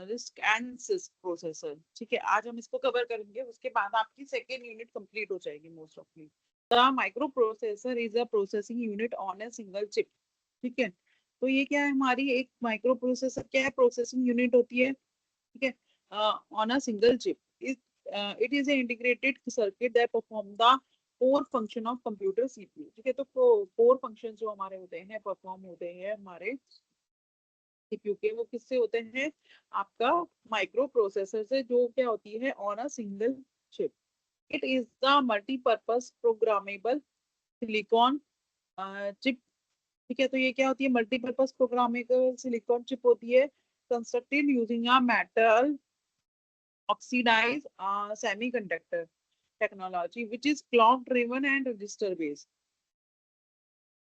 Risk and six processor. ठीक है, आज हम इसको कवर करेंगे, उसके बाद आपकी सेकेंड यूनिट कंप्लीट हो जाएगी most ऑफली। The micro processor is a processing unit on a single chip. ठीक है, तो ये क्या है, हमारी एक माइक्रो प्रोसेसर क्या है, प्रोसेसिंग यूनिट होती है। ठीक है, on a single chip. It is a integrated circuit that perform the core function of computer CPU. ठीक है, तो कोर फंक्शन जो हमारे होते हैं, परफॉर्म होते हैं हमारे सीपीयू के, वो किससे होते हैं, आपका माइक्रो प्रोसेसर से, जो क्या होती है on a single chip. It is the multipurpose programmable silicon chip. ठीक है, तो ये क्या होती है, मल्टीपर्पज प्रोग्रामेबल सिलिकॉन चिप होती है, constructed using a metal oxidise semiconductor technology, which is clock driven and register based.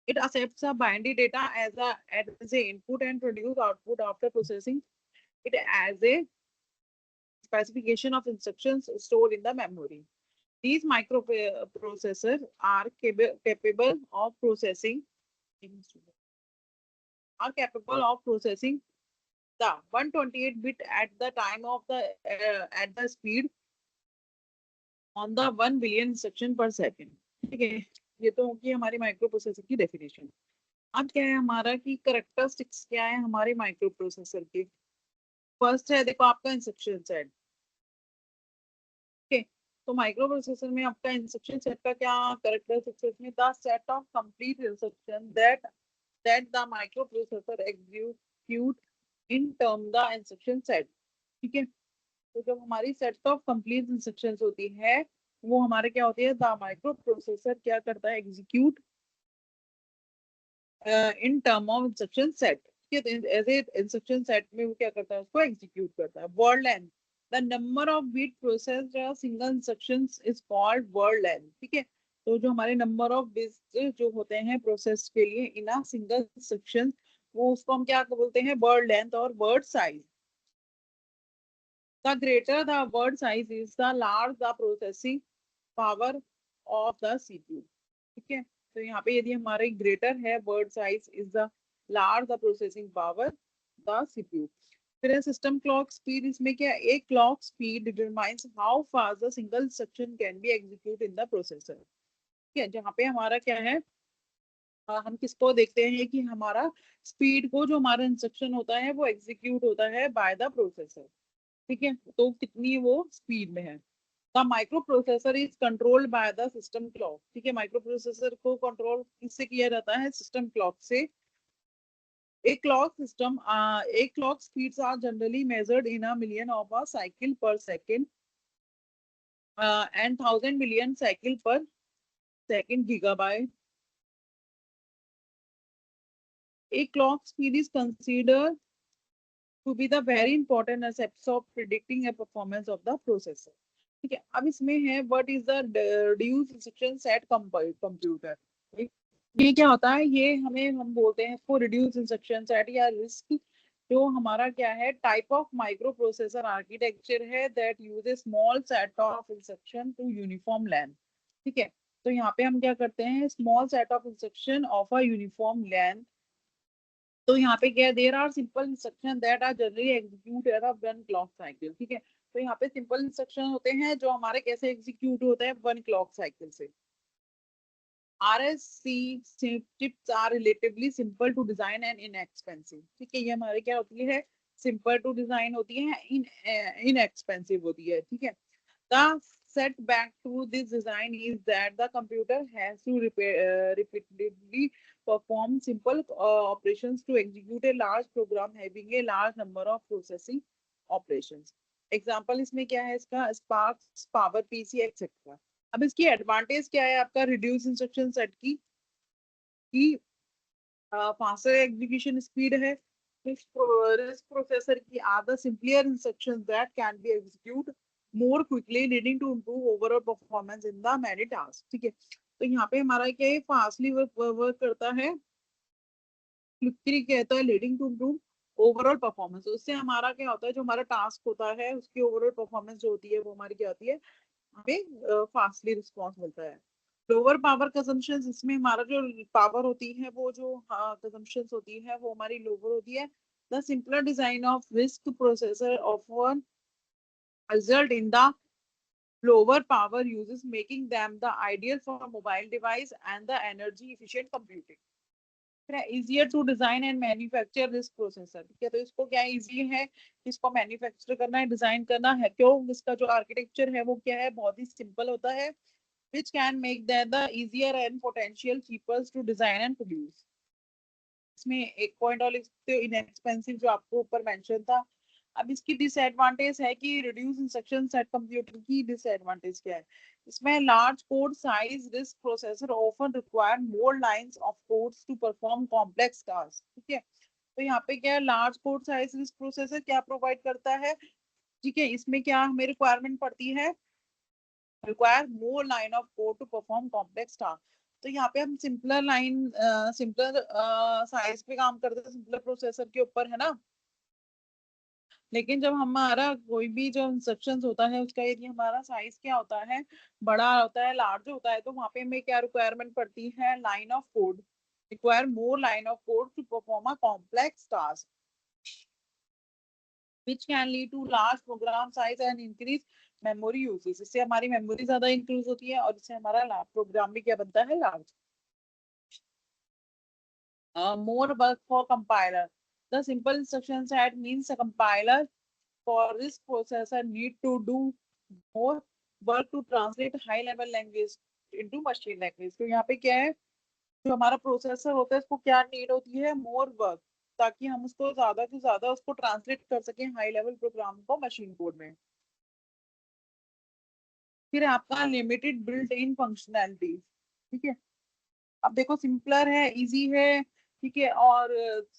It accepts a binary data as a input and produce output after processing it as a specification of instructions stored in the memory. These microprocessors are capable of processing the 128 bit at the time of the at the speed on the 1 billion instruction per second. ठीक है, ये तो होगी हमारी micro processor की definition. अब क्या है हमारा कि करेक्टरिस्टिक्स क्या है हमारे माइक्रो प्रोसेसर की। फर्स्ट है देखो आपका इंस्ट्रक्शन सेट। ठीक है, तो माइक्रो प्रोसेसर में आपका इंस्ट्रक्शन सेट का क्या करेक्टरिस्टिक्स है, इसमें the set of complete instruction that the micro processor execute in term the instruction set. ठीक है, तो जब हमारी सेट ऑफ कंप्लीट इंस्ट्रक्शंस होती है, वो हमारे क्या होती है, द माइक्रो प्रोसेसर क्या करता है, execute in term of instruction set. As a instruction set में वो क्या करता है, उसको एग्जीक्यूट करता है। Word length, the number of bit processed single instruction is called word length. ठीक है, तो जो हमारे नंबर ऑफ बिट्स जो होते हैं प्रोसेस के लिए इन अ सिंगल इंस्ट्रक्शन, वो उसको हम क्या बोलते हैं, वर्ड लेंथ और word size. The greater the word size is, the large the processing power of the CPU। ठीक है, तो यहाँ पे यदि हमारे ग्रेटर है word size is the large the processing power the CPU. फिर सिस्टम क्लॉक स्पीड, इसमें क्या है, एक clock speed determines how fast the single instruction can be execute in the processor. ठीक है, जहाँ पे हमारा क्या है, हम किसको देखते हैं कि हमारा स्पीड को, जो हमारा इंस्ट्रक्शन होता है वो एग्जीक्यूट होता है बाय द प्रोसेसर। ठीक है, तो कितनी वो स्पीड में है। The micro processor is controlled by the system clock. ठीक है, माइक्रो प्रोसेसर को कंट्रोल किससे किया जाता है, सिस्टम क्लॉक से। एक क्लॉक सिस्टम एक clock speeds are generally measured in a million of a cycle per second and 1000 million cycle per second gigabyte. A clock speed is considered to be the very important aspects of predicting a performance of the processor। ठीक है, अब इसमें है what is the reduced instruction set computer. ये क्या होता है, ये हमें हम बोलते हैं इसको रिड्यूस इंस्ट्रक्शन सेट या रिस्क। जो हमारा क्या है, type of microprocessor architecture है that use a small set of instruction to uniform length. ठीक है, तो यहाँ पे हम क्या करते हैं, small set of instruction of a uniform length. तो यहाँ पे क्या है, there are simple instruction that are generally execute at a one clock cycle. ठीक है, तो यहाँ पे सिंपल इंस्ट्रक्शन होते हैं जो हमारे कैसे एग्जीक्यूट होते हैं, वन क्लॉक साइकिल से। RSC chips are relatively simple to design and inexpensive। ठीक है, ये हमारे क्या होती है, सिंपल टू डिजाइन होती है, इनएक्सपेंसिव होती है। ठीक है, the setback to this design is that the computer has to repeatedly perform simple operations to execute a large program having a large number of processing operations। Example इसमें क्या है, इसका स्पार्क्स, पावर पीसी एक्सेट्रा। अब इसकी advantage क्या है आपका reduce instruction set की फास्टर एग्जीक्यूशन स्पीड है। RISC प्रोसेसर की are the simpler instructions that can be execute more quickly leading to improve overall performance in the many tasks। ठीक है, तो यहाँ पे हमारा क्या है, फास्टली वर्क करता है, क्विकली कहता है, leading to improve overall performance. तो उससे हमारा क्या होता है, जो हमारा टास्क होता है उसकी ओवरऑल परफॉर्मेंस जो होती है वो हमारी क्या होती है, हमें फास्टली रिस्पॉन्स मिलता है। लोअर पावर कंजम्पशन, इसमें हमारा जो पावर होती है, वो जो कंजम्पशन होती है वो हमारी लोअर होती है। The simpler design of RISC processor often result in the lower power uses, making them the ideal for mobile device and the energy efficient computing. Easier to design and manufacture this processor. ठीक है, तो इसको क्या easy है इसको manufacture करना है, design करना है। क्यों? इसका जो आर्किटेक्चर है वो क्या है, बहुत ही सिंपल होता है, which can make that the easier and potential cheaper to design and produce. इसमें एक पॉइंट और लिख सकते हो, इनएक्सपेंसिव, जो आपको ऊपर मेंशन था। अब इसकी डिसएडवांटेज है कि रिड्यूस इंस्ट्रक्शन सेट कंप्यूटर की डिसएडवांटेज क्या है, इसमें large code size risk processor often require more lines of codes to perform complex task. ठीक है, तो यहाँ पे क्या है, large code size risk processor क्या प्रोवाइड करता है, ठीक है, इसमें क्या हमें रिक्वायरमेंट पड़ती है, require more line of code to perform complex task. तो यहाँ पे हम सिंपलर लाइन सिंपलर साइज पे काम करते हैं, सिंपलर प्रोसेसर के ऊपर, है ना। लेकिन जब हमारा कोई भी जो इंस्ट्रक्शंस होता है उसका यदि हमारा साइज क्या होता है, बड़ा होता है, लार्ज होता है, तो वहां पे हमें क्या रिक्वायरमेंट पड़ती है, line of code, require more line of code to perform a complex task which can lead to large program size and increase memory uses। इससे हमारी मेमोरी ज्यादा इंक्रीज होती है और इससे हमारा प्रोग्राम भी क्या बनता है, large. More work for compiler, the simple instruction set means a compiler for this processor need to do more work to translate high level language into machine language। तो यहाँ पे क्या है, जो हमारा प्रोसेसर होता है इसको क्या नीड होती है, मोर वर्क, ताकि हम उसको ज्यादा से ज्यादा उसको ट्रांसलेट कर सकें हाई लेवल प्रोग्राम को मशीन कोड में। फिर आपका लिमिटेड बिल्ट इन फंक्शनैलिटी। ठीक है, अब देखो सिंपलर है, इजी है, ठीक है, और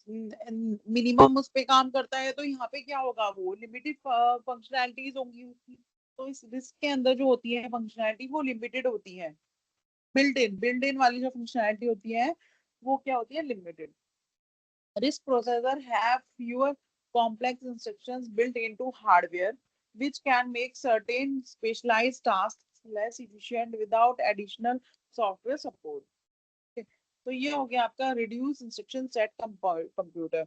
मिनिमम उस पे काम करता है, तो यहाँ पे क्या होगा, वो लिमिटेड फंक्शनैलिटीज होंगी उसकी। तो इस रिस्क के अंदर जो होती है फंक्शनैलिटी वो लिमिटेड होती है, बिल्ट इन वाली जो फंक्शनैलिटी होती है वो क्या होती है, limited. RISC processor have fewer complex instructions built into hardware, which can make certain specialized tasks less efficient without additional software support। Okay, तो ये हो गया आपका reduce instruction set computer।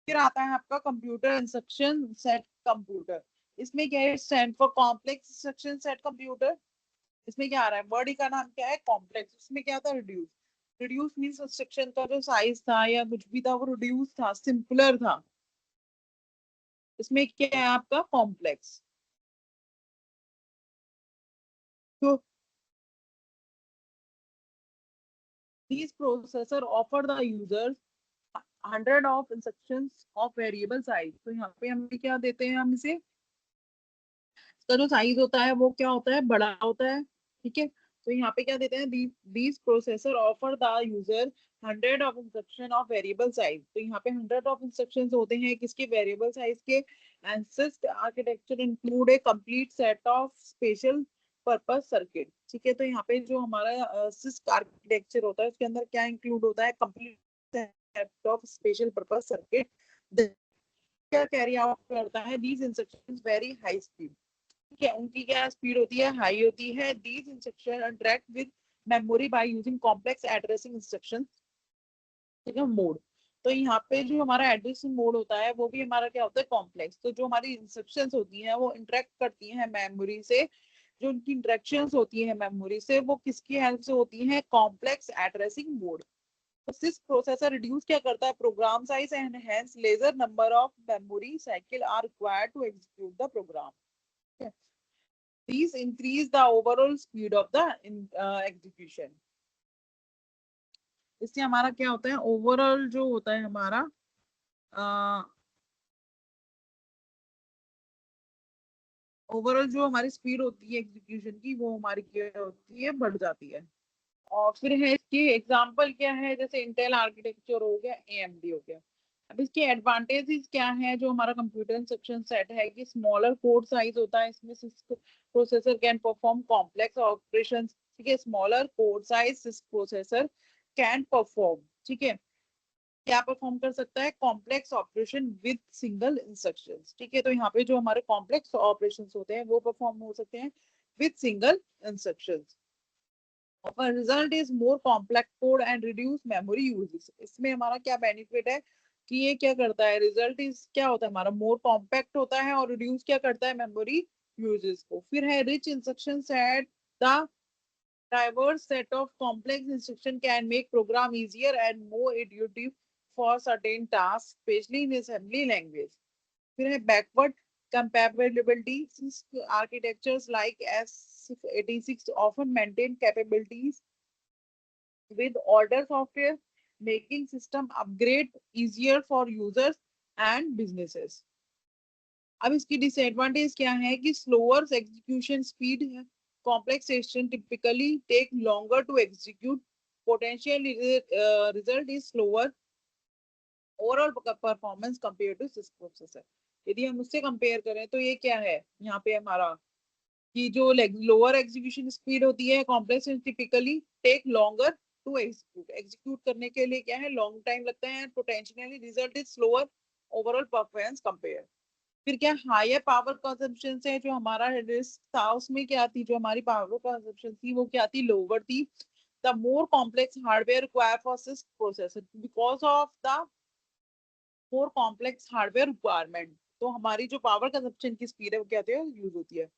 फिर आता है आपका कंप्यूटर इंस्ट्रक्शन सेट कंप्यूटर। इसमें क्या है, stand for complex instruction set computer. इसमें क्या आ रहा है, वर्ड का नाम क्या है, कॉम्प्लेक्स। उसमें क्या था, रिड्यूस। रिड्यूस मीन्स इंस्ट्रक्शन का जो साइज था या कुछ भी था वो रिड्यूस था, सिंपलर था। इसमें क्या है आपका, कॉम्प्लेक्स। तो these processor offer the users 100 of instructions of variable size। तो यहाँ पे हमें क्या देते हैं, हम इसे, इसका जो साइज होता है वो क्या होता है, बड़ा होता है। ठीक है, तो यहाँ पे क्या देते हैं, these processor offer the user 100 of instruction of variable size। तो यहाँ पे 100 of instructions होते हैं किसके, वेरिएबल साइज के। And six architecture include A complete set of special purpose circuit. ठीक है, तो यहाँ पे जो हमारा सिस्क आर्किटेक्चर होता है उसके अंदर क्या इंक्लूड होता है, complete set of special purpose circuit. क्या कैरी आउट करता है, these instructions very high speed. ठीक है, उनकी क्या स्पीड होती है, हाई होती है। These instruction interact with memory by using complex addressing instruction. ठीक है, मोड। तो यहाँ पे जो हमारा एड्रेसिंग मोड होता है वो भी हमारा क्या होता है, कॉम्प्लेक्स। तो जो हमारी इंस्ट्रक्शंस होती हैं वो इंटरेक्ट करती हैं मेमोरी से, जो उनकी इंटरेक्शंस होती है मेमोरी से वो किसकी हेल्प से होती है, कॉम्प्लेक्स एड्रेसिंग मोड। तो सिस प्रोसेसर रिड्यूस क्या करता है, program size and hence larger number of memory cycle are required to execute the program. These increase the overall speed of the execution। इससे हमारा क्या होता है, ओवरऑल जो होता है हमारा ओवरऑल जो हमारी स्पीड होती है एग्जीक्यूशन की वो हमारी क्या होती है, बढ़ जाती है। और फिर है इसकी एग्जांपल क्या है, जैसे इंटेल आर्किटेक्चर हो गया, एएमडी हो गया। अब इसके एडवांटेजेस क्या है, जो हमारा कंप्यूटर इंस्ट्रक्शन सेट है कि स्मॉलर कोड साइज होता है, इसमें processor can perform complex operations. ठीक है, smaller code size processor can perform, ठीक है, क्या परफॉर्म कर सकता है, complex operation with single instructions. ठीक है, तो यहाँ पे जो हमारे कॉम्प्लेक्स ऑपरेशंस होते हैं वो परफॉर्म हो सकते हैं with single instructions. Result is more complex code and reduce memory uses. इसमें हमारा क्या बेनिफिट है, कि ये क्या करता है, रिजल्ट इज क्या होता है हमारा, मोर कॉम्पैक्ट होता है और रिड्यूस क्या करता है, मेमोरी यूजेस को। फिर है rich instruction set, the diverse set of complex instruction can make program easier and more intuitive for certain tasks, especially in assembly language. फिर है backward compatibility, architectures like x86 often maintain capabilities with older software, making system upgrade easier for users and businesses. अब इसकी disadvantage क्या है कि slower execution speed है, complex system typically take longer to execute, potential result is slower, overall performance compare to system processor. यदि हम उससे compare करें तो ये क्या है यहाँ पे हमारा, कि जो लोअर एग्जीक्यूशन स्पीड होती है, complex typically take longer to execute, execute करने के लिए क्या है, लॉन्ग टाइम लगता है, potentially result is slower, overall performance compare. फिर क्या हायर पावर कंजम्पशन से जो हमारा रिस्क था उसमें क्या थी, जो हमारी पावर कंजम्पशन थी वो क्या थी, लोअर थी। The more complex hardware require for six processor, because of the more complex hardware requirement, तो हमारी जो पावर कंजम्पशन की स्पीड है वो क्या होती है, यूज होती है।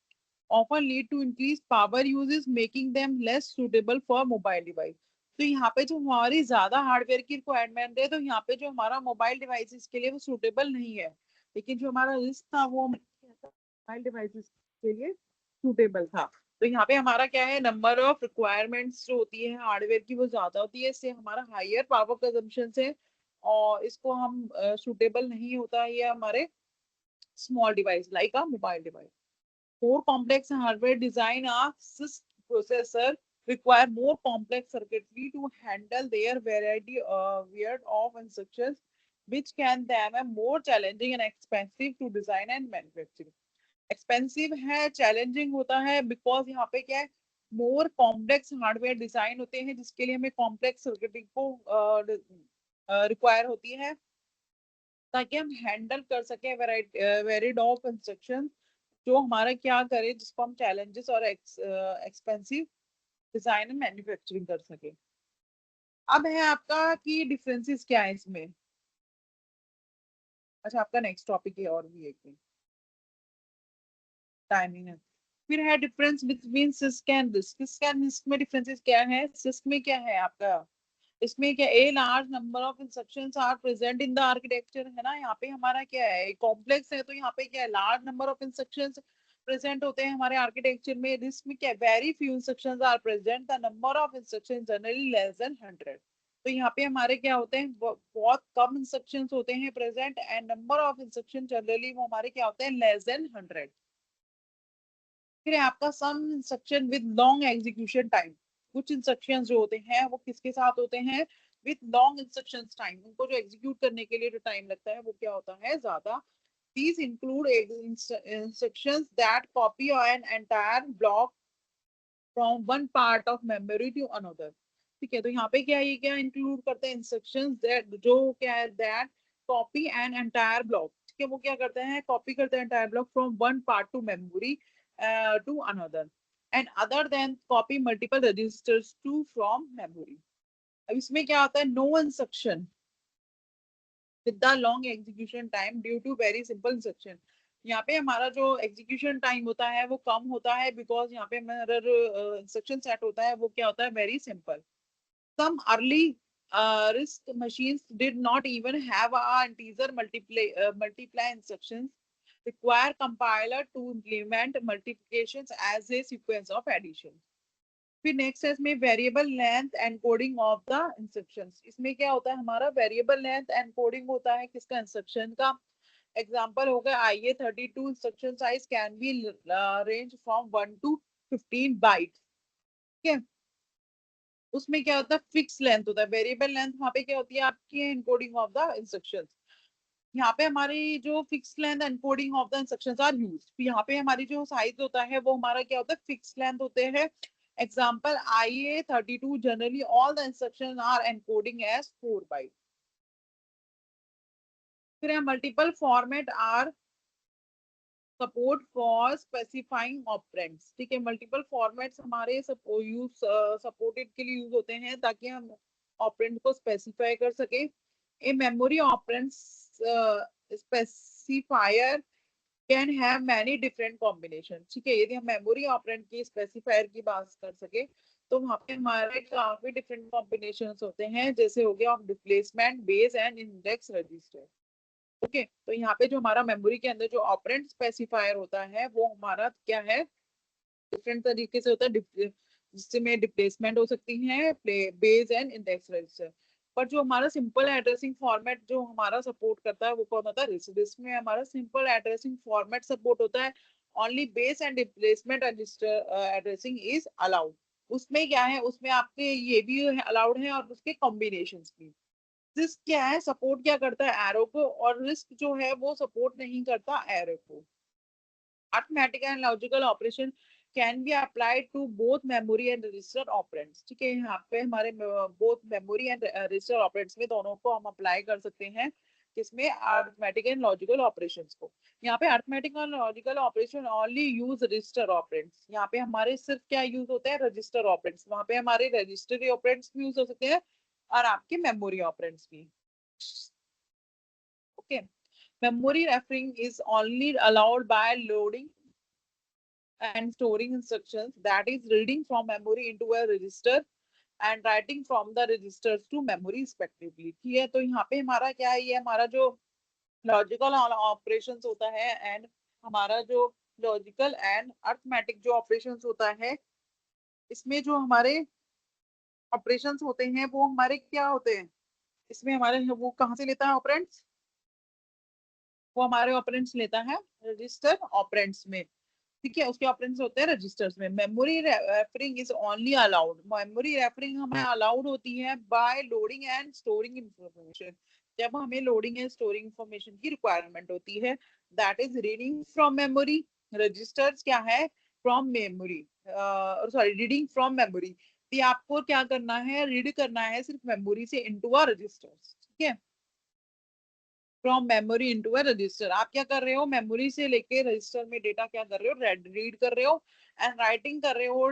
Often lead to increase power uses, making them less suitable for mobile device. तो यहाँ पे जो हमारी ज्यादा हार्डवेयर की रिक्वायरमेंट है, तो यहाँ पे जो हमारा मोबाइल डिवाइसेस के लिए वो सुटेबल नहीं है, लेकिन जो हमारा रिस्क था वो मोबाइल डिवाइसेस के लिए सुटेबल था। तो यहाँ पे हमारा क्या है, नंबर ऑफ रिक्वायरमेंट्स जो होती है हार्डवेयर की वो ज्यादा होती है, इससे हमारा हायर पावर कंजम्पशन से और इसको हम सुटेबल नहीं होता है ये हमारे small device like a mobile device. More complex hardware design a CISC processor require more complex circuitry to handle their variety weird of instructions, which can them a more challenging and expensive to design and manufacture. Expensive है, challenging होता है, because यहाँ पे क्या है, more complex hardware design होते हैं जिसके लिए हमें complex circuitry को require होती है ताकि हम हैंडल कर सके वेराइड ऑफ इंस्ट्रक्शन, जो हमारा क्या करे, जिसको हम चैलेंजेस और एक्सपेंसिव डिजाइन एंड मैन्युफैक्चरिंग कर सके। अब है आपका कि डिफरेंसेस क्या है इसमें। अच्छा, आपका नेक्स्ट टॉपिक है और भी एक टाइमिंग है। फिर है difference between CISC and RISC. CISC and RISC में डिफरेंसेस क्या है, सिस्क में क्या है आपका, इसमें क्या, a large number of instructions are present in the architecture, है ना, यहाँ पे हमारा क्या है, कॉम्प्लेक्स है, तो यहाँ पे क्या है, large number of instructions present होते हैं हमारे आर्किटेक्चर में। रिस्क में क्या, very few instructions are present, the number of instructions generally less than 100। तो यहाँ पे हमारे क्या होते हैं, बहुत कम इंस्ट्रक्शंस होते हैं present, and number of instruction generally वो हमारे क्या होते हैं, लेस देन 100। फिर है आपका some instruction with long execution time. कुछ इंस्ट्रक्शंस जो होते हैं वो किसके साथ होते हैं, विद लॉन्ग इंस्ट्रक्शन टाइम, उनको जो एग्जीक्यूट करने के लिए जो टाइम लगता है वो क्या होता है, ज्यादा। These include instructions that copy an entire block from one part of memory to another। ठीक है, तो यहाँ पे क्या है, ये क्या इंक्लूड करते हैं, इंस्ट्रक्शंस दैट जो क्या है, that copy an entire block. ठीक है, वो क्या करते हैं, कॉपी करते हैं entire block from one part to memory to another, and other than copy multiple registers to from memory. अब इसमें क्या होता है, no instruction with the long execution time due to very simple instruction. यहाँ पे हमारा जो एग्जीक्यूशन टाइम होता है वो कम होता है, बिकॉज यहाँ पे हमारा इंस्ट्रक्शन सेट होता है वो क्या होता है, very simple. Some early RISC machines did not even have a integer multiply instructions, require compiler to implement multiplications as a sequence of addition। फिर नेक्स्ट है इसमें variable length encoding of the instructions. इसमें क्या होता है, हमारा variable length encoding होता है किसका, इंस्ट्रक्शन का। एग्जांपल हो गया IA32 instruction size can be range from 1 to 15 byte. ठीक है, उसमें क्या होता है, फिक्स लेंथ होता है, वेरिएबल लेंथ वहां पे क्या होती है आपकी, एनकोडिंग ऑफ द इंस्ट्रक्शंस। यहाँ पे हमारी जो fix length encoding of the instructions are used. यहाँ पे हमारी जो साइज होता है वो हमारा क्या होता है, फिक्स लेंथ होते हैं। Example IA32 generally all the instruction are encoding as 4 byte. फिर multiple format are support for specifying operands. ठीक है, मल्टीपल फॉर्मेट्स हमारे यूज सपोर्टेड के लिए यूज होते हैं ताकि हम ऑपरेंड को स्पेसिफाई कर सके। A memory operands specifier can have many different combination. ठीक है, यदि हम मेमोरी ऑपरेंड की स्पेसिफायर की बात कर सके तो वहाँ पे हमारे काफी डिफरेंट कॉम्बिनेशंस होते हैं, जैसे हो गया displacement, base and index register. Okay, तो यहाँ पे जो हमारा मेमोरी के अंदर जो ऑपरेंड स्पेसिफायर होता है वो हमारा क्या है, डिफरेंट तरीके से होता है, जिसमें डिप्लेसमेंट हो सकती है, बेस एंड इंडेक्स रजिस्टर। पर जो हमारा सिंपल एड्रेसिंग फॉर्मेट जो हमारा सपोर्ट करता है वो कौन होता है, रिस्ट में हमारा सिंपल एड्रेसिंग फॉर्मेट सपोर्ट होता है। Only base and displacement register addressing is allowed. उसमें क्या है, उसमें आपके ये भी अलाउड है और उसके कॉम्बिनेशंस भी। रिस्क क्या है, सपोर्ट क्या करता है, एरो को, और रिस्क जो है वो सपोर्ट नहीं करता एरो को। Arithmetic and logical operation can be applied to both memory and register operands. ठीक है, यहाँ पे हमारे both memory and register operands में दोनों को हम अप्लाई कर सकते हैं, किसमें, अरिथमेटिक एंड लॉजिकल ऑपरेशंस को। यहाँ पे अरिथमेटिक और logical operation only use register operands. यहाँ पे हमारे सिर्फ क्या यूज होता है, रजिस्टर ऑपरेंड्स। वहां पे हमारे रजिस्टर ऑपरेंड्स भी यूज हो सकते हैं और आपके मेमोरी ऑपरेंड्स भी। Okay, memory referring is only allowed by loading and storing instructions, that is reading from memory into a register and writing from the registers to memory respectively। ठीक है, तो यहाँ पे हमारा क्या है, ये हमारा जो लॉजिकल ऑपरेशंस होता है एंड हमारा जो लॉजिकल एंड अरिथमेटिक जो ऑपरेशंस होता है, इसमें जो हमारे ऑपरेशंस होते हैं वो हमारे क्या होते हैं, इसमें हमारे वो कहाँ से लेता है ऑपरेंड्स, वो हमारे ऑपरेंड्स लेता है रजिस्टर ऑपरेंड्स में। ठीक है, उसके ऑपरेंड्स होते हैं रजिस्टर्स में। Memory referring is only allowed, memory referring हमें अलाउड होती है by loading and storing information, जब हमें लोडिंग एंड स्टोरिंग इंफॉर्मेशन की रिक्वायरमेंट होती है। That is reading from memory, registers क्या है, from memory, sorry reading from memory. आपको क्या करना है, रीड करना है सिर्फ मेमोरी से इनटू अ रजिस्टर्स। ठीक है, from memory into a resistor, आप क्या कर रहे हो, मेमोरी से लेके रजिस्टर में डेटा क्या कर रहे हो, रीड कर रहे हो एंड राइटिंग कर रहे हो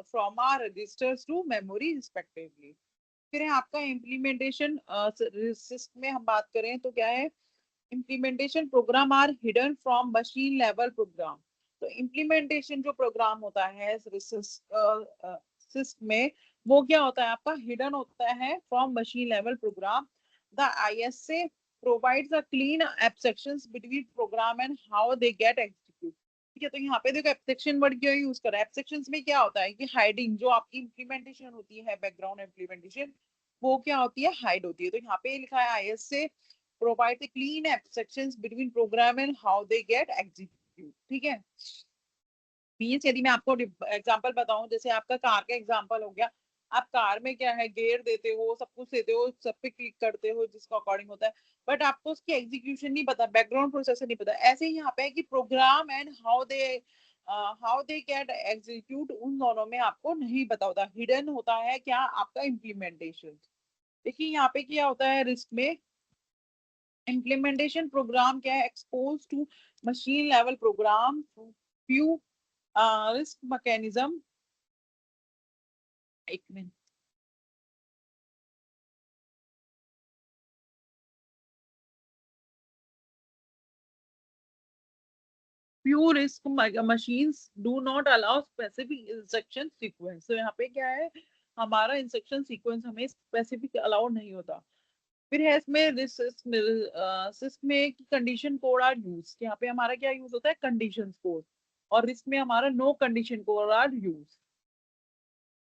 from are registers to memory respectively. फिर है आपका इम्प्लीमेंटेशन, में हम बात करें तो क्या है, implementation program are hidden from machine level program. तो इम्प्लीमेंटेशन जो प्रोग्राम होता है सिस्क में, वो क्या होता है आपका, हिडन होता है from machine level program. The ISA provides a clean abstractions between program and how they get executed। ठीक है, तो यहाँ पे देखो एब्स्ट्रैक्शन वर्ड क्यों यूज करा है, एब्स्ट्रैक्शंस में क्या होता है कि हाइडिंग, जो आपकी इम्प्लीमेंटेशन होती है, बैकग्राउंड इम्प्लीमेंटेशन, वो क्या होती है, हाइड होती है। तो यहाँ पे लिखा है ISA provide the clean abstractions between program and how they get execute। ठीक है, मीन्स यदि मैं आपको एग्जांपल बताऊं, जैसे आपका कार का एग्जांपल हो गया, आप कार में क्या है, गेयर देते हो, सब कुछ देते हो, सब पे क्लिक करते हो जिसका अकॉर्डिंग होता है, बट आपको उसकी एग्जीक्यूशन नहीं पता, बैकग्राउंड प्रोसेसर नहीं पता। ऐसे ही यहाँ पे है कि program and how they get execute, उन दोनों में आपको नहीं पता होता, हिडन होता है क्या आपका इम्प्लीमेंटेशन। देखिए यहाँ पे क्या होता है, रिस्क में इम्प्लीमेंटेशन प्रोग्राम क्या है, expose to machine level program few RISC mechanism. एक minute, few risk machines do not allow specific instruction sequence। तो यहाँ पे क्या है, हमारा इंस्ट्रक्शन सीक्वेंस हमें स्पेसिफिक अलाउड नहीं होता। फिर है इसमें सिस्क में कंडीशन कोड आर यूज, यहाँ पे हमारा क्या यूज होता है, कंडीशन कोड, और रिस्क में हमारा no condition code are use.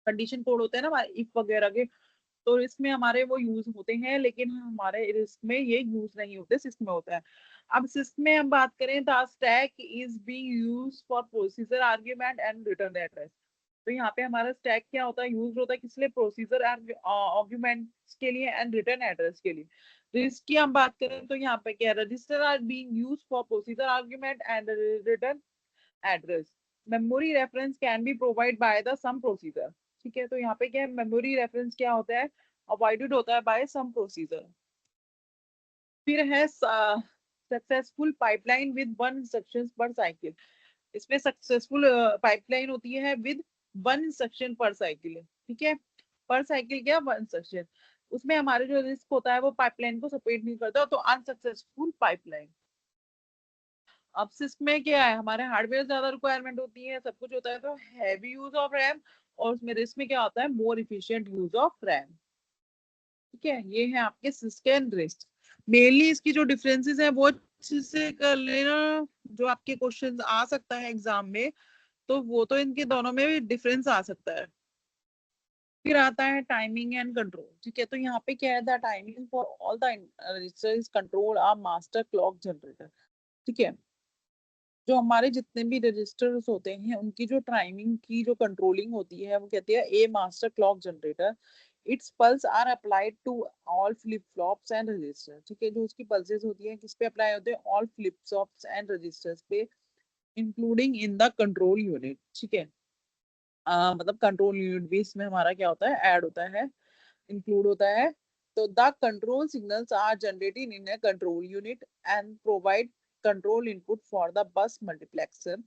Condition code होते हैं ना हमारे इफ वगैरह के, तो इसमें हमारे वो यूज होते हैं, लेकिन हमारे रिस्क में ये यूज नहीं होते, सिस्क में होता है। अब सिस्क में हम बात करें, the stack is being used for procedure argument and return address. तो यहाँ पे हमारा स्टैक क्या होता है, यूज होता है किस लिए, प्रोसीजर आर्ग्यूमेंट्स के लिए एंड रिटर्न एड्रेस के लिए। रिस्क की हम बात करें तो यहाँ पे क्या, register are being used for procedure argument and return address. Memory reference can be provide by the some procedure. ठीक है, तो यहाँ पे क्या है, मेमोरी रेफरेंस क्या होता है, अवॉइडेड होता है बाय सम प्रोसीजर। फिर है successful pipeline with one instruction पर साइकिल। इसमें सक्सेसफुल पाइपलाइन होती है विद वन इंस्ट्रक्शन पर साइकिल। ठीक है, पर साइकिल क्या, वन इंस्ट्रक्शन। उसमें हमारे जो रिस्क होता है वो पाइपलाइन को सपोर्ट नहीं करता, तो अनसक्सेसफुल पाइपलाइन। अब सिस्क में क्या है, हमारे हार्डवेयर ज्यादा रिक्वायरमेंट होती है, सब कुछ होता है, तो हैवी यूज ऑफ रैम, और उसमें रिस्क में क्या होता है, मोर इफिशिएंट यूज ऑफ रैम। ठीक है, ये है आपके सिस्क एंड रिस्क। मेनली इसकी जो डिफरेंसेस है वो अच्छे से कर लेना, जो आपके क्वेश्चंस आ सकता है एग्जाम में, तो वो तो इनके दोनों में भी डिफरेंस आ सकता है। फिर आता है टाइमिंग एंड कंट्रोल। ठीक है, तो यहाँ पे क्या है, the timing for all the registers control a master clock generator. ठीक है, जो हमारे जितने भी रजिस्टर्स होते हैं उनकी जो टाइमिंग की जो कंट्रोलिंग होती है वो कहती है a master clock generator. Its pulse are applied to all flip flops and register. ठीक है, जो उसकी पल्सेस होती है किस पे अप्लाई होते हैं, all flip flops and registers पे, including in the control unit. ठीक है, मतलब कंट्रोल यूनिट भी इसमें हमारा क्या होता है, ऐड होता है, इंक्लूड होता है। तो the control signals are generated in a control unit and provide control input for the bus multiplexer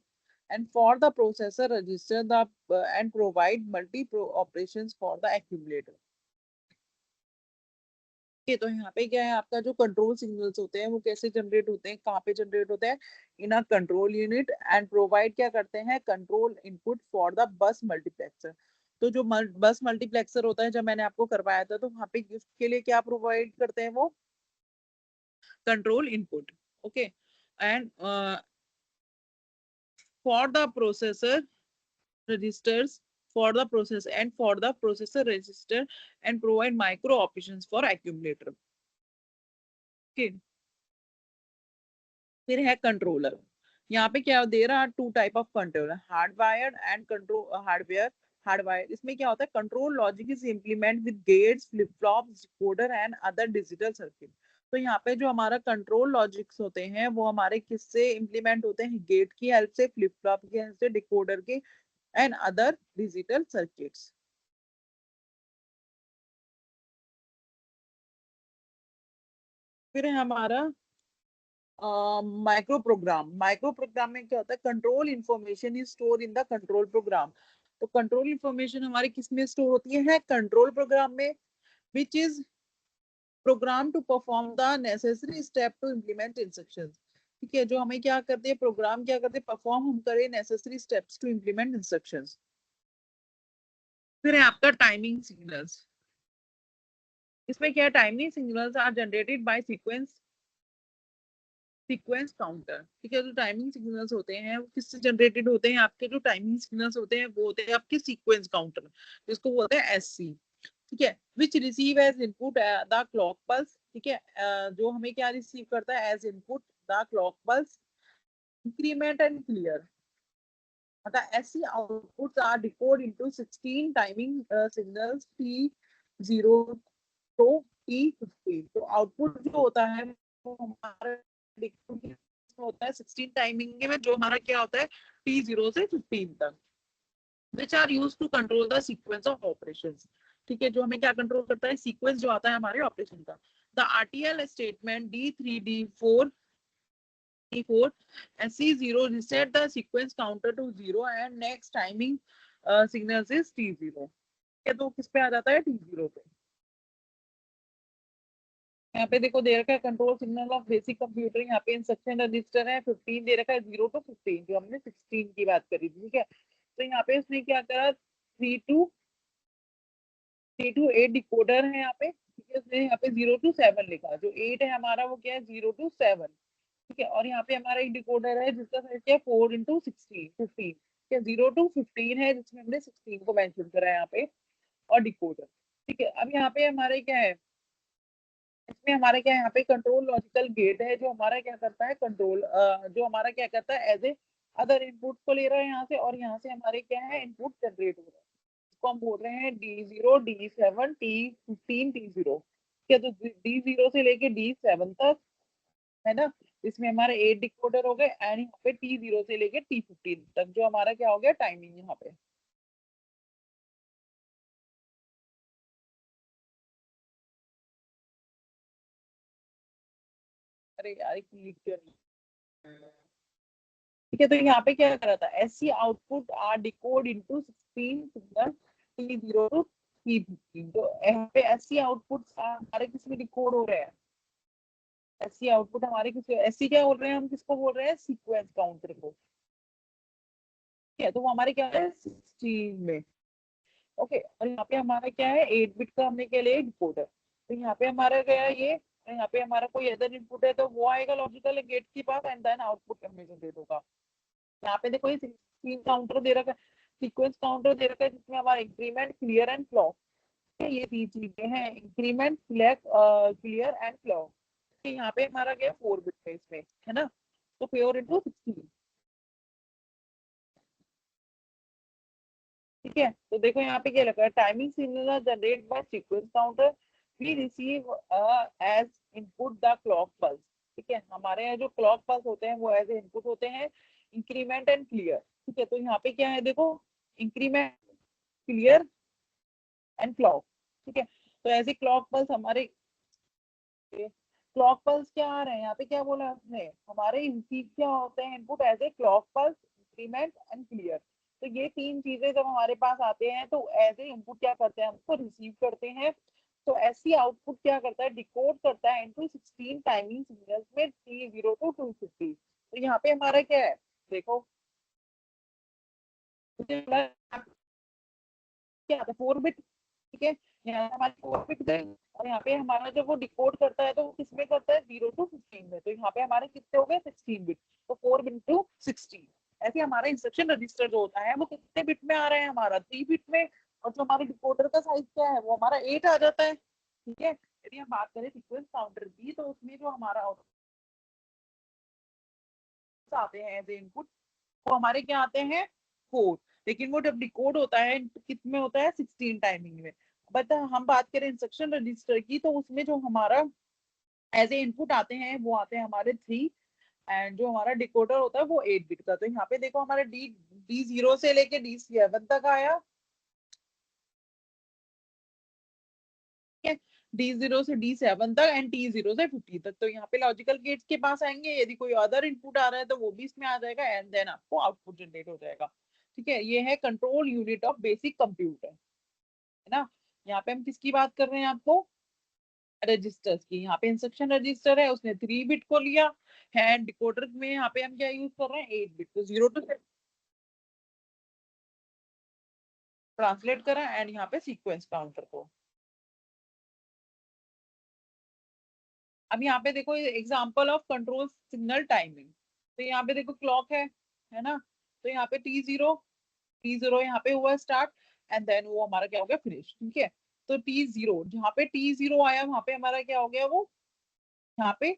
and for the processor register the and provide multi operations for the accumulator। Okay, तो यहाँ पे क्या है, आपका जो control signals होते हैं वो कैसे जनरेट होते हैं, कहाँ पे जनरेट होते हैं, in a control unit, and provide क्या करते हैं, control input for the bus multiplexer. तो जो बस मल्टीप्लेक्सर होता है, जब मैंने आपको करवाया था, तो वहाँ पे उसके लिए क्या प्रोवाइड करते हैं वो, control input. Okay, and for the processor registers for the process and for the processor register and provide micro operations for accumulator। okay, फिर है कंट्रोलर। यहाँ पे क्या दे रहा है, two type of controller, hardwired and control hardware. Hardwire इसमें क्या होता है, control logic is implement with gates flip flops decoder and other digital circuit. तो यहाँ पे जो हमारा कंट्रोल लॉजिक्स होते हैं वो हमारे किससे इम्प्लीमेंट होते हैं, गेट की हेल्प से, फ्लिप फ्लॉप की हेल्प से, डिकोडर की, एंड अदर डिजिटल सर्किट्स। फिर है हमारा माइक्रो प्रोग्राम। माइक्रो प्रोग्राम में क्या होता है, control information is store in the control program. तो कंट्रोल इंफॉर्मेशन हमारी किस में स्टोर होती है, कंट्रोल प्रोग्राम में, which is program to perform the necessary step to implement instructions. ठीक है, जो हमें क्या करते हैं, प्रोग्राम क्या करते हैं, परफॉर्म हम करें necessary steps to implement instructions. फिर है आपका टाइमिंग सिग्नल्स। इसमें क्या, timing signals are generated by sequence counter. ठीक है, जो टाइमिंग सिग्नल्स होते हैं वो किससे जनरेटेड होते हैं, आपके जो टाइमिंग सिग्नल्स होते हैं वो होते हैं आपके सीक्वेंस काउंटर, जिसको बोलते हैं एससी। ठीक है, which receive as input the clock pulse. ठीक है, जो हमें क्या रिसीव करता है as input, the clock pulse, increment and clear. The SC outputs are decoded into 16 timing signals T0 to T15। तो आउटपुट जो होता है वो हमारा decoding होता है 16 टाइमिंग में, जो हमारा क्या होता है, T0 से 15 तक, which are used to control the sequence of operations। ठीक है, जो हमें क्या कंट्रोल करता है, सीक्वेंस जो आता है हमारे ऑपरेशन का। The RTL statement D3 D4 T4 and C0 reset the sequence counter to 0 and next timing signals is T0। ये तो किस पे आ जाता है, T0 पे। यहाँ पे देखो दे रखा है control signal of basic computer, यहाँ पे इंस्ट्रक्शन रजिस्टर है 15 दे रखा है, 0 to 15, जो हमने 16 की बात करी थी। ठीक है, तो यहाँ पे उसने क्या करा, 3 to 8 डिकोडर है यहाँ पे। ठीक है, उसने यहाँ पे 0 to 7 लिखा, जो 8 है हमारा वो क्या है, 0 to 7। ठीक है, और यहाँ पे हमारा एक डिकोडर है जिसका साइज क्या है, 4 into 16 15। ठीक है, 0 to 15 है जिसमें हमने 16 को मेंशन करा है यहाँ पे, और डिकोडर। ठीक है, अब यहाँ पे हमारे क्या है, इसमें हमारा क्या है, यहाँ पे कंट्रोल लॉजिकल गेट है, जो हमारा क्या करता है, कंट्रोल जो हमारा क्या करता है, एज ए अदर इनपुट को ले रहा है यहाँ से, और यहाँ से हमारे क्या है, इनपुट जनरेट हो रहा है, इसको हम बोल रहे हैं D0 D7 T15 T0। ठीक है, तो D0 से लेके D7 तक है ना, इसमें हमारे 8 डिकोडर हो गए, एंड यहाँ पे T0 से लेके T15 तक जो हमारा क्या हो गया, टाइमिंग यहाँ पे। अरे यार क्लिक क्यों नहीं। ठीक है, तो यहाँ पे क्या कर रहा था, SC output are decode into 16 signal T0 to तो यहाँ पे एससी आउटपुट हमारे किस में डिकोड हो रहे हैं, एससी आउटपुट हमारे किस, एससी क्या बोल रहे हैं हम, किसको बोल रहे हैं, सीक्वेंस काउंटर को, ठीक है। तो वो हमारे क्या है 16 में, ओके। और यहाँ पे हमारा क्या है 8 बिट का हमने क्या लिया डिकोडर, तो यहाँ पे हमारा क्या है ये, यहाँ पे हमारा कोई अदर इनपुट है तो वो आएगा लॉजिकल गेट के पास एंड देन आउटपुट हमें दे देगा। यहाँ पे देखो ये 16 काउंटर दे रखा है, सीक्वेंस काउंटर दे रखा है जिसमें हमारा इंक्रीमेंट क्लियर एंड क्लॉक, ये 3 चीजें हैं, इंक्रीमेंट क्लियर एंड क्लॉक। यहाँ पे हमारा क्या है 4 बिट है इसमें, है ना, तो प्योर इंटू 16, ठीक है। तो देखो यहाँ पे क्या लगा है, timing signal generate by sequence counter, we receive as input the clock pulse, ठीक है। हमारे यहाँ जो क्लॉक पल्स होते हैं वो एज ए इनपुट होते हैं, इंक्रीमेंट एंड क्लियर, ठीक है। तो यहाँ पे क्या है देखो, इंक्रीमेंट क्लियर एंड क्लॉक, ठीक है। तो ऐसे क्लॉक पल्स हमारे, क्लॉक पल्स क्या आ रहे हैं यहाँ पे, क्या बोला आपने, हमारे रिसीव क्या होते हैं input as a clock pulse, increment and clear. तो ये 3 चीजें जब हमारे पास आते हैं तो एज ए इनपुट क्या करते हैं, हम उसको रिसीव करते हैं। तो ऐसी आउटपुट क्या करता है, डिकोड करता है इनटू 16 टाइमिंग सिग्नल्स में 30 to 250। तो यहाँ पे हमारा क्या है देखो, क्या आता है 4 बिट, ठीक है। यहाँ हमारे 4 बिट गए, और यहाँ पे हमारा जब वो डिकोड करता है तो वो किसमें करता है 0 to 15 में, तो यहाँ पे हमारे कितने हो गए 16 बिट, तो 4 इंटू 16। ऐसे हमारा इंस्ट्रक्शन रजिस्टर जो होता है वो कितने बिट में आ रहा है, हमारा 3 बिट में, और जो हमारे डिकोडर का साइज क्या है वो हमारा 8 आ जाता है, ठीक है। यदि हम बात करें सीक्वेंस काउंटर की, तो उसमें जो हमारा आते हैं एज इनपुट, वो हमारे क्या आते हैं 4, लेकिन वो जब डिकोड होता है कितने होता है 16 टाइमिंग में। बट हम बात करें इंस्ट्रक्शन रजिस्टर की, तो उसमें जो हमारा एज ए इनपुट आते हैं वो आते हैं हमारे 3, एंड जो हमारा डिकोडर होता है वो 8 बिट का। तो यहाँ पे देखो हमारे डी 0 से लेके D7 तक आया, D0 से D7 तक एंड T0 से 50 तक। तो यहाँ पे लॉजिकल गेट्स के पास आएंगे, यदि कोई अदर इनपुट आ रहा है तो वो भी इसमें आ जाएगा, एंड देन आपको आउटपुट जनरेट हो जाएगा, ठीक है। ये है control unit of basic computer, है ना। यहाँ पे हम किसकी बात कर रहे हैं, आपको रजिस्टर्स की। यहाँ पे इंस्ट्रक्शन रजिस्टर है, उसने 3 बिट को लिया है, डिकोडर में यहाँ पे हम क्या यूज कर रहे हैं 8 बिट, तो 0 to ट्रांसलेट करा, एंड यहाँ पे सीक्वेंस काउंटर को। अब यहाँ पे देखो example of control signal timing, तो यहाँ पे देखो क्लॉक है ना, तो यहाँ पे T0 यहाँ पे हुआ स्टार्ट, एंड देन वो हमारा क्या हो गया फिनिश, ठीक है। तो T0 जहाँ पे T0 आया वहां पे हमारा क्या हो गया, वो यहाँ पे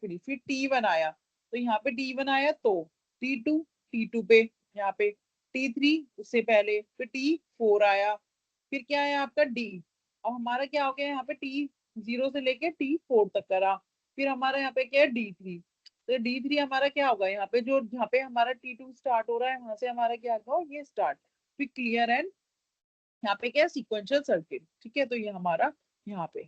फिनिश। फिर T1 आया, तो यहाँ पे T1 आया, तो T2 पे, यहाँ पे T3 उससे पहले, फिर T4 आया, फिर क्या आया आपका D। अब हमारा क्या हो गया यहाँ पे T0 से लेके T4 तक करा, फिर हमारा यहाँ पे क्या है D3। तो D3 हमारा क्या होगा, यहाँ पे जो जहाँ पे हमारा T2 स्टार्ट हो रहा है वहां से हमारा क्या होगा ये स्टार्ट, फिर क्लियर एंड यहाँ पे क्या है सीक्वेंशियल सर्किट, ठीक है। तो ये हमारा यहाँ पे